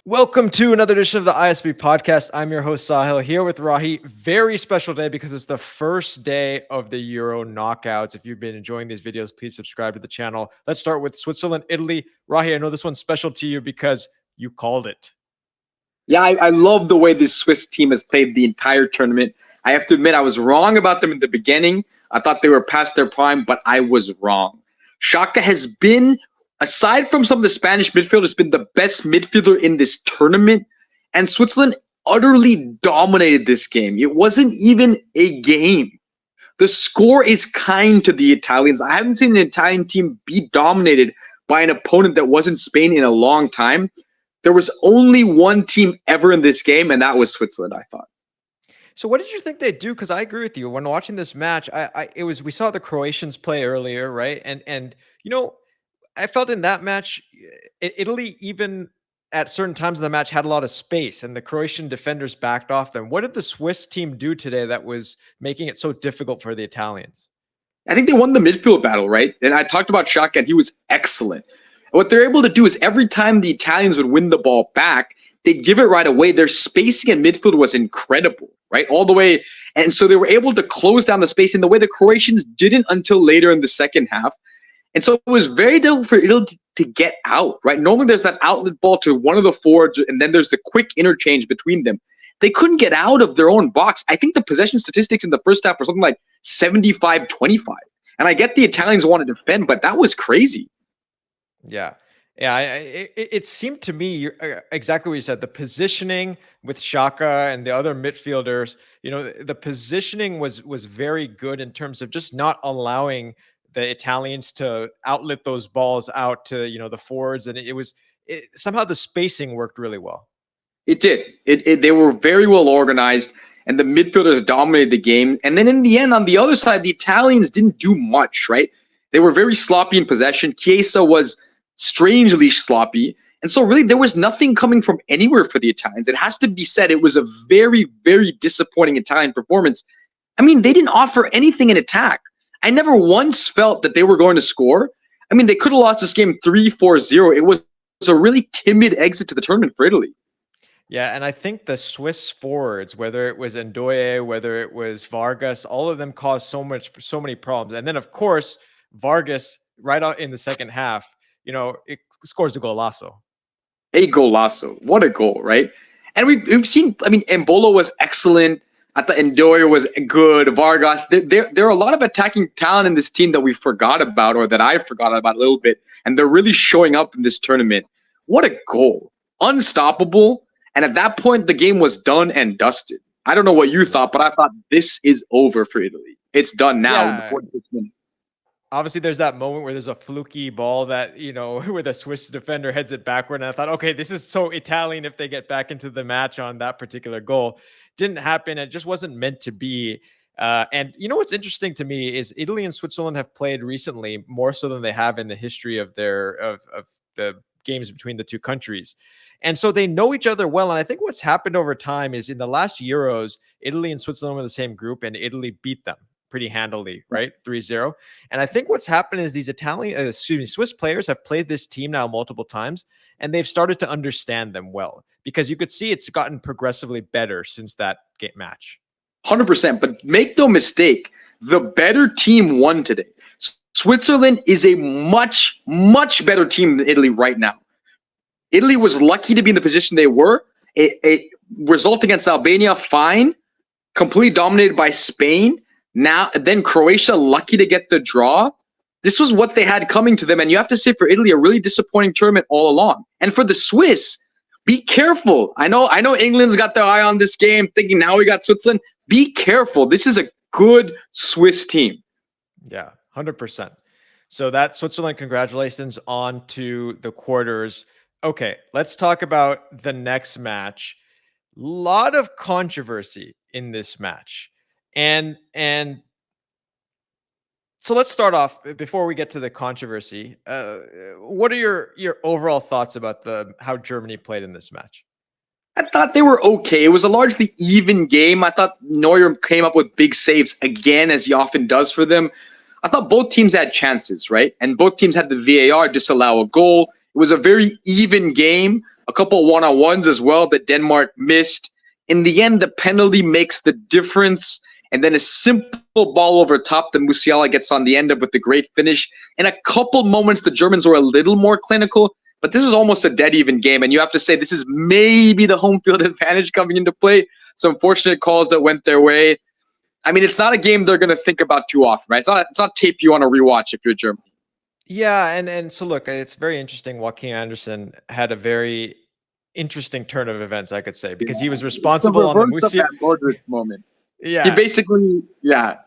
Welcome to another edition of the ISB podcast. I'm your host, Sahil, here with Rahi. Very special day because it's the first day of the Euro knockouts. If you've been enjoying these videos, please subscribe to the channel. Let's start with Switzerland, Italy. Rahi, I know this one's special to you because you called it. Yeah, I love the way this Swiss team has played the entire tournament. I have to admit, I was wrong about them in the beginning. I thought they were past their prime, but I was wrong. Xhaka has been, aside from some of the Spanish midfielders, been the best midfielder in this tournament. And Switzerland utterly dominated this game. It wasn't even a game. The score is kind to the Italians. I haven't seen an Italian team be dominated by an opponent that wasn't Spain in a long time. There was only one team ever in this game, and that was Switzerland, I thought. So what did you think they'd do? Because I agree with you. When watching this match, we saw the Croatians play earlier, right? And I felt in that match, Italy, even at certain times of the match, had a lot of space, and the Croatian defenders backed off them. What did the Swiss team do today that was making it so difficult for the Italians? I think they won the midfield battle, right? And I talked about Xhaka, and he was excellent. What they're able to do is every time the Italians would win the ball back, they'd give it right away. Their spacing in midfield was incredible, right? All the way. And so they were able to close down the space in the way the Croatians didn't until later in the second half. And so it was very difficult for Italy to get out, right? Normally there's that outlet ball to one of the forwards, and then there's the quick interchange between them. They couldn't get out of their own box. I think the possession statistics in the first half were something like 75-25. And I get the Italians want to defend, but that was crazy. Yeah. Yeah, it seemed to me exactly what you said. The positioning with Xhaka and the other midfielders, the positioning was very good in terms of just not allowing the Italians to outlet those balls out to, the forwards. And somehow the spacing worked really well. It did. They were very well organized, and the midfielders dominated the game. And then in the end, on the other side, the Italians didn't do much, right? They were very sloppy in possession. Chiesa was strangely sloppy. And so really there was nothing coming from anywhere for the Italians. It has to be said, it was a very, very disappointing Italian performance. I mean, they didn't offer anything in attack. I never once felt that they were going to score. I mean, they could have lost this game 3-4-0. It was a really timid exit to the tournament for Italy. Yeah, and I think the Swiss forwards, whether it was Ndoye, whether it was Vargas, all of them caused so many problems. And then, of course, Vargas, right out in the second half, it scores a golazo. A golazo. What a goal, right? And we've seen, I mean, Embolo was excellent. I thought Ndoye was good. Vargas. There are a lot of attacking talent in this team that we forgot about, or that I forgot about a little bit. And they're really showing up in this tournament. What a goal. Unstoppable. And at that point, the game was done and dusted. I don't know what you thought, but I thought this is over for Italy. It's done now in the 46 minutes. Obviously, there's that moment where there's a fluky ball that, where the Swiss defender heads it backward. And I thought, okay, this is so Italian if they get back into the match on that particular goal. Didn't happen. It just wasn't meant to be. And what's interesting to me is Italy and Switzerland have played recently more so than they have in the history of the games between the two countries. And so they know each other well. And I think what's happened over time is in the last Euros, Italy and Switzerland were the same group and Italy beat them pretty handily, right? 3-0. And I think what's happened is these Swiss players have played this team now multiple times, and they've started to understand them well, because you could see it's gotten progressively better since that match. 100%. But make no mistake, the better team won today. Switzerland is a much, much better team than Italy right now. Italy was lucky to be in the position they were. A result against Albania, fine. Completely dominated by Spain. Now, then Croatia, lucky to get the draw. This was what they had coming to them. And you have to say for Italy, a really disappointing tournament all along. And for the Swiss, be careful. I know England's got their eye on this game, thinking now we got Switzerland. Be careful. This is a good Swiss team. Yeah, 100%. So that Switzerland, congratulations on to the quarters. Okay, let's talk about the next match. Lot of controversy in this match. And so let's start off before we get to the controversy. What are your overall thoughts about how Germany played in this match? I thought they were okay. It was a largely even game. I thought Neuer came up with big saves again, as he often does for them. I thought both teams had chances, right? And both teams had the VAR disallow a goal. It was a very even game, a couple one-on-ones as well that Denmark missed. In the end, the penalty makes the difference, and then a simple ball over top that Musiala gets on the end of with the great finish. In a couple moments, the Germans were a little more clinical, but this was almost a dead even game, and you have to say this is maybe the home field advantage coming into play. Some fortunate calls that went their way. I mean, it's not a game they're going to think about too often, right? It's not tape you want to rewatch if you're Germany. Yeah, and so look, it's very interesting. Joaquin Anderson had a very interesting turn of events, I could say, because he was responsible on the Musiala moment. Yeah, he basically, yeah,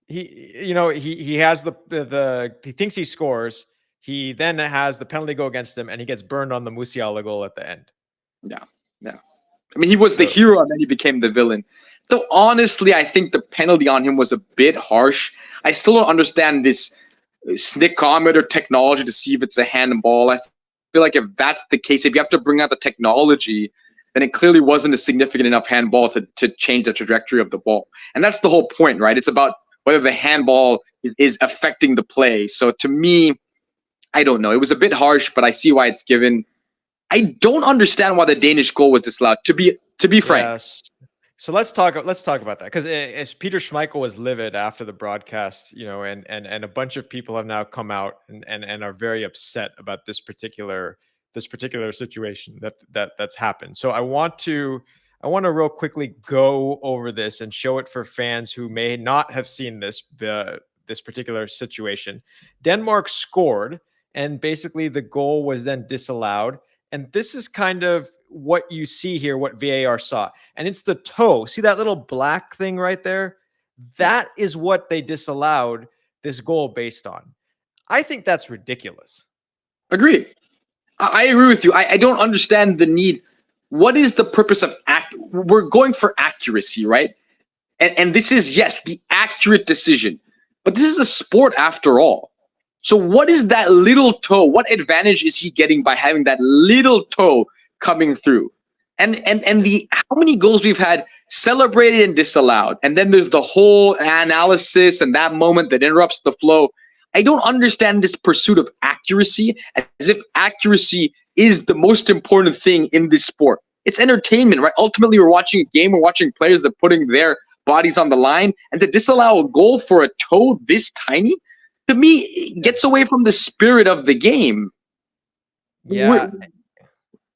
he has the he thinks he scores. He then has the penalty go against him, and he gets burned on the Musiala goal at the end. Yeah. I mean, he was the hero, and then he became the villain. Though honestly, I think the penalty on him was a bit harsh. I still don't understand this snickometer technology to see if it's a handball. I feel like if that's the case, if you have to bring out the technology, then it clearly wasn't a significant enough handball to change the trajectory of the ball. And that's the whole point, right? It's about whether the handball is affecting the play. So to me, I don't know. It was a bit harsh, but I see why it's given. I don't understand why the Danish goal was disallowed. To be frank. Yes. So let's talk about that, because as Peter Schmeichel was livid after the broadcast, and a bunch of people have now come out and are very upset about this particular situation that's happened. So I want to real quickly go over this and show it for fans who may not have seen this particular situation. Denmark scored, and basically the goal was then disallowed. And this is kind of what you see here, what VAR saw. And it's the toe. See that little black thing right there? That is what they disallowed this goal based on. I think that's ridiculous. Agree. I agree with you. I don't understand the need. What is the purpose of we're going for accuracy, right? And this is, yes, the accurate decision. But this is a sport after all. So what is that little toe? What advantage is he getting by having that little toe coming through? And the how many goals we've had celebrated and disallowed, and then there's the whole analysis and that moment that interrupts the flow. I don't understand this pursuit of accuracy, as if accuracy is the most important thing in this sport. It's entertainment, right? Ultimately, we're watching a game, we're watching players that are putting their bodies on the line, and to disallow a goal for a toe this tiny, to me, it gets away from the spirit of the game. Yeah.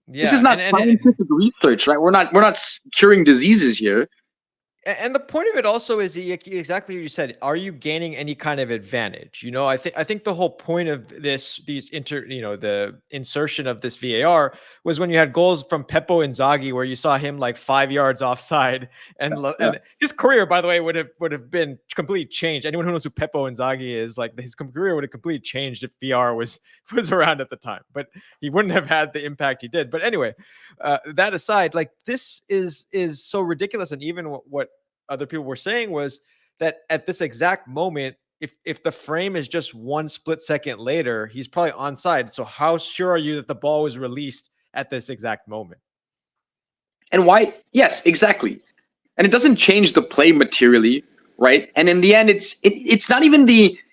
This is not scientific research, right? We're not curing diseases here. And the point of it also is exactly what you said. Are you gaining any kind of advantage? I think the whole point of the insertion of this VAR was when you had goals from Peppo Inzaghi, where you saw him like 5 yards offside, and his career, by the way, would have been completely changed. Anyone who knows who Peppo Inzaghi is, like, his career would have completely changed if VAR was around at the time. But he wouldn't have had the impact he did. But anyway, that aside, like, this is so ridiculous. And even what other people were saying was that at this exact moment, if the frame is just 1 split second later, he's probably onside. So how sure are you that the ball was released at this exact moment? And why? Yes, exactly. And it doesn't change the play materially, right? And in the end, it's not even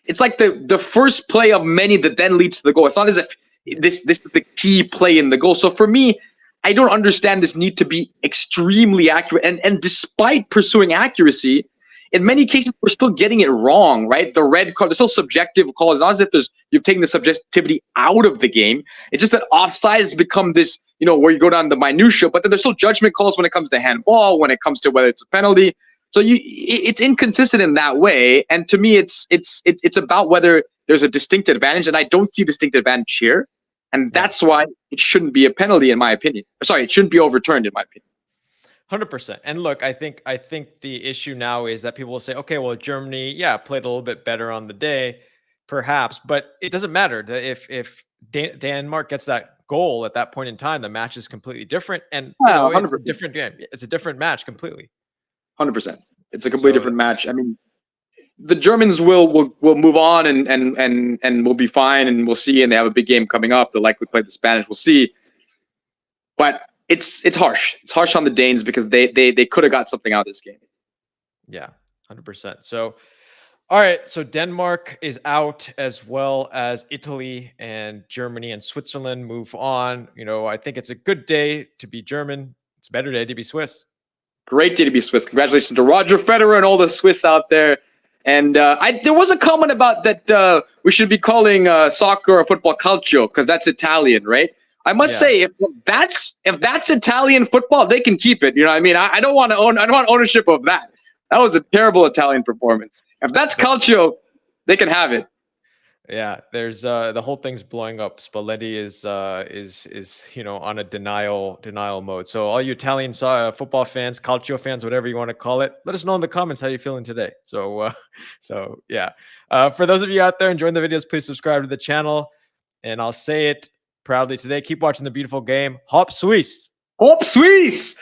it's like the first play of many that then leads to the goal. It's not as if this is the key play in the goal. So for me, I don't understand this need to be extremely accurate. And despite pursuing accuracy, in many cases, we're still getting it wrong, right? The red card, there's still subjective calls. It's not as if you've taken the subjectivity out of the game. It's just that offside has become this, where you go down the minutia, but then there's still judgment calls when it comes to handball, when it comes to whether it's a penalty. So it's inconsistent in that way. And to me, it's about whether there's a distinct advantage, and I don't see a distinct advantage here. And that's why it shouldn't be a penalty, in my opinion. Sorry, it shouldn't be overturned, in my opinion. 100%. And look, I think the issue now is that people will say, okay, well, Germany, played a little bit better on the day, perhaps, but it doesn't matter. If Denmark gets that goal at that point in time, the match is completely different, and it's a different game. It's a different match completely. 100%. It's a completely different match. I mean, the Germans will move on and will be fine, and we'll see. And they have a big game coming up. They'll likely play the Spanish. We'll see. But it's harsh. It's harsh on the Danes because they could have got something out of this game. Yeah, 100%. So All right, so Denmark is out, as well as Italy and Germany and Switzerland move on. I think it's a good day to be German. It's a better day to be Swiss. Great day to be Swiss. Congratulations to Roger Federer and all the Swiss out there. And there was a comment about that we should be calling soccer or football calcio because that's Italian, right? I must say, if that's Italian football, they can keep it. You know what I mean? I don't want to own. I don't want ownership of that. That was a terrible Italian performance. If that's calcio, they can have it. Yeah, there's the whole thing's blowing up. Spalletti is on a denial mode. So all you Italian football fans, calcio fans, whatever you want to call it, let us know in the comments how you're feeling today. So yeah, for those of you out there enjoying the videos, please subscribe to the channel, and I'll say it proudly today: keep watching the beautiful game. Hop Swiss. Hop Swiss.